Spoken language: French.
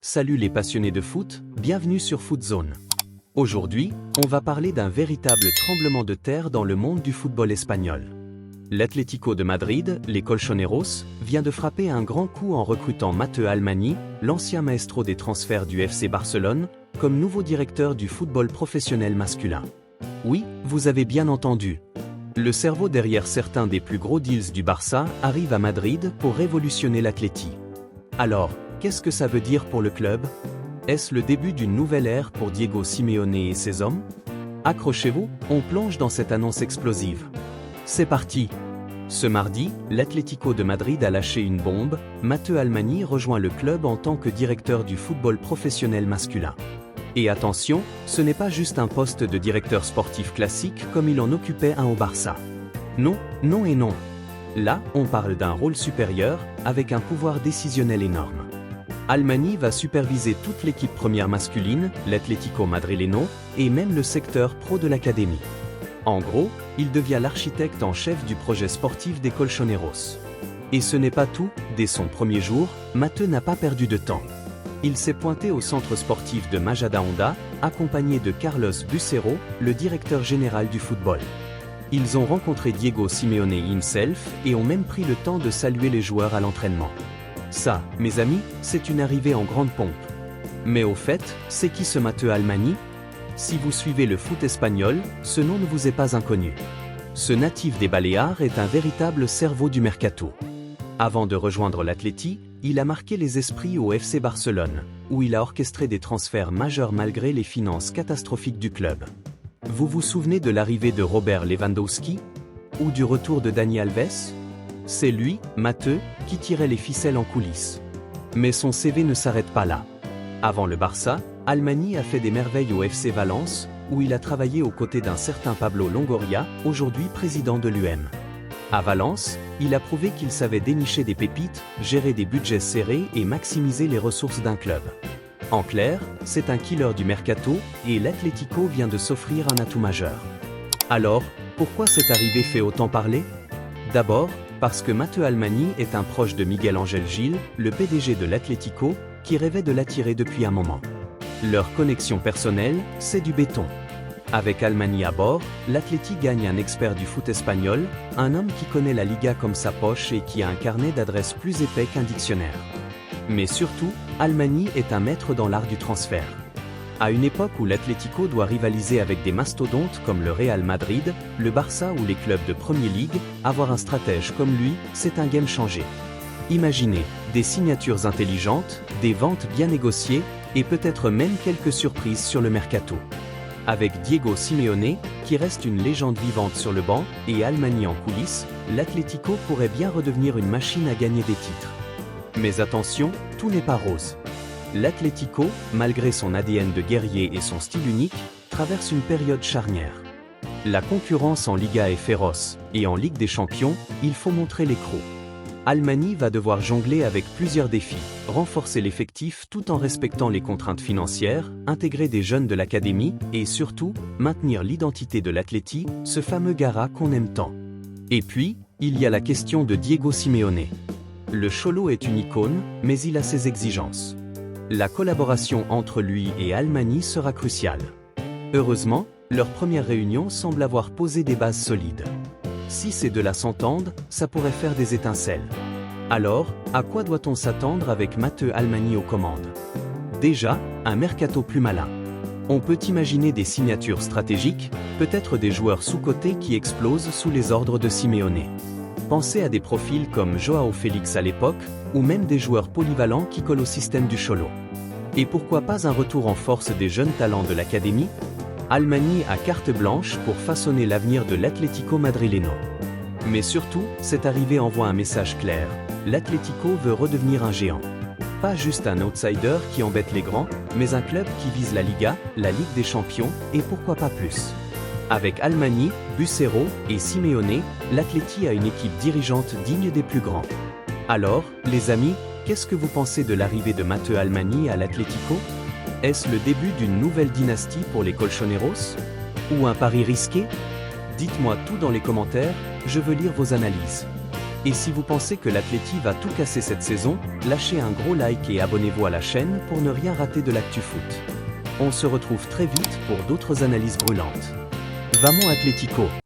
Salut les passionnés de foot, bienvenue sur FootZone. Aujourd'hui, on va parler d'un véritable tremblement de terre dans le monde du football espagnol. L'Atlético de Madrid, les Colchoneros, vient de frapper un grand coup en recrutant Mateu Alemany, l'ancien maestro des transferts du FC Barcelone, comme nouveau directeur du football professionnel masculin. Oui, vous avez bien entendu. Le cerveau derrière certains des plus gros deals du Barça arrive à Madrid pour révolutionner l'Atleti. Alors, qu'est-ce que ça veut dire pour le club? Est-ce le début d'une nouvelle ère pour Diego Simeone et ses hommes? Accrochez-vous, on plonge dans cette annonce explosive. C'est parti! Ce mardi, l'Atlético de Madrid a lâché une bombe, Mateu Alemany rejoint le club en tant que directeur du football professionnel masculin. Et attention, ce n'est pas juste un poste de directeur sportif classique comme il en occupait un au Barça. Non, non et non. Là, on parle d'un rôle supérieur, avec un pouvoir décisionnel énorme. Alemany va superviser toute l'équipe première masculine, l'Atlético Madrileño, et même le secteur pro de l'académie. En gros, il devient l'architecte en chef du projet sportif des Colchoneros. Et ce n'est pas tout, dès son premier jour, Mateu n'a pas perdu de temps. Il s'est pointé au centre sportif de Majadahonda, accompagné de Carlos Bucero, le directeur général du football. Ils ont rencontré Diego Simeone himself et ont même pris le temps de saluer les joueurs à l'entraînement. Ça, mes amis, c'est une arrivée en grande pompe. Mais au fait, c'est qui ce Mateu Alemany? Si vous suivez le foot espagnol, ce nom ne vous est pas inconnu. Ce natif des Baléares est un véritable cerveau du mercato. Avant de rejoindre l'Atleti, il a marqué les esprits au FC Barcelone, où il a orchestré des transferts majeurs malgré les finances catastrophiques du club. Vous vous souvenez de l'arrivée de Robert Lewandowski? Ou du retour de Dani Alves? C'est lui, Mateu, qui tirait les ficelles en coulisses. Mais son CV ne s'arrête pas là. Avant le Barça, Alemany a fait des merveilles au FC Valence, où il a travaillé aux côtés d'un certain Pablo Longoria, aujourd'hui président de l'UM. À Valence, il a prouvé qu'il savait dénicher des pépites, gérer des budgets serrés et maximiser les ressources d'un club. En clair, c'est un killer du mercato, et l'Atlético vient de s'offrir un atout majeur. Alors, pourquoi cette arrivée fait autant parler? D'abord, parce que Mateu Alemany est un proche de Miguel Ángel Gil, le PDG de l'Atlético, qui rêvait de l'attirer depuis un moment. Leur connexion personnelle, c'est du béton. Avec Alemany à bord, l'Atleti gagne un expert du foot espagnol, un homme qui connaît la Liga comme sa poche et qui a un carnet d'adresses plus épais qu'un dictionnaire. Mais surtout, Alemany est un maître dans l'art du transfert. À une époque où l'Atlético doit rivaliser avec des mastodontes comme le Real Madrid, le Barça ou les clubs de Premier League, avoir un stratège comme lui, c'est un game changé. Imaginez, des signatures intelligentes, des ventes bien négociées, et peut-être même quelques surprises sur le mercato. Avec Diego Simeone, qui reste une légende vivante sur le banc, et Alemany en coulisses, l'Atlético pourrait bien redevenir une machine à gagner des titres. Mais attention, tout n'est pas rose. L'Atlético, malgré son ADN de guerrier et son style unique, traverse une période charnière. La concurrence en Liga est féroce, et en Ligue des Champions, il faut montrer les crocs. Alemany va devoir jongler avec plusieurs défis, renforcer l'effectif tout en respectant les contraintes financières, intégrer des jeunes de l'académie, et surtout, maintenir l'identité de l'Atleti, ce fameux Gara qu'on aime tant. Et puis, il y a la question de Diego Simeone. Le Cholo est une icône, mais il a ses exigences. La collaboration entre lui et Alemany sera cruciale. Heureusement, leur première réunion semble avoir posé des bases solides. Si ces deux-là s'entendent, ça pourrait faire des étincelles. Alors, à quoi doit-on s'attendre avec Mateu Alemany aux commandes? Déjà, un mercato plus malin. On peut imaginer des signatures stratégiques, peut-être des joueurs sous-cotés qui explosent sous les ordres de Simeone. Pensez à des profils comme Joao Félix à l'époque, ou même des joueurs polyvalents qui collent au système du Cholo. Et pourquoi pas un retour en force des jeunes talents de l'académie? Alemany a carte blanche pour façonner l'avenir de l'Atlético Madrileño. Mais surtout, cette arrivée envoie un message clair, l'Atlético veut redevenir un géant. Pas juste un outsider qui embête les grands, mais un club qui vise la Liga, la Ligue des Champions, et pourquoi pas plus. Avec Alemany, Bucero et Simeone, l'Atleti a une équipe dirigeante digne des plus grands. Alors, les amis, qu'est-ce que vous pensez de l'arrivée de Mateu Alemany à l'Atlético? Est-ce le début d'une nouvelle dynastie pour les Colchoneros? Ou un pari risqué? Dites-moi tout dans les commentaires, je veux lire vos analyses. Et si vous pensez que l'Atleti va tout casser cette saison, lâchez un gros like et abonnez-vous à la chaîne pour ne rien rater de l'actu foot. On se retrouve très vite pour d'autres analyses brûlantes. Vamos Atlético!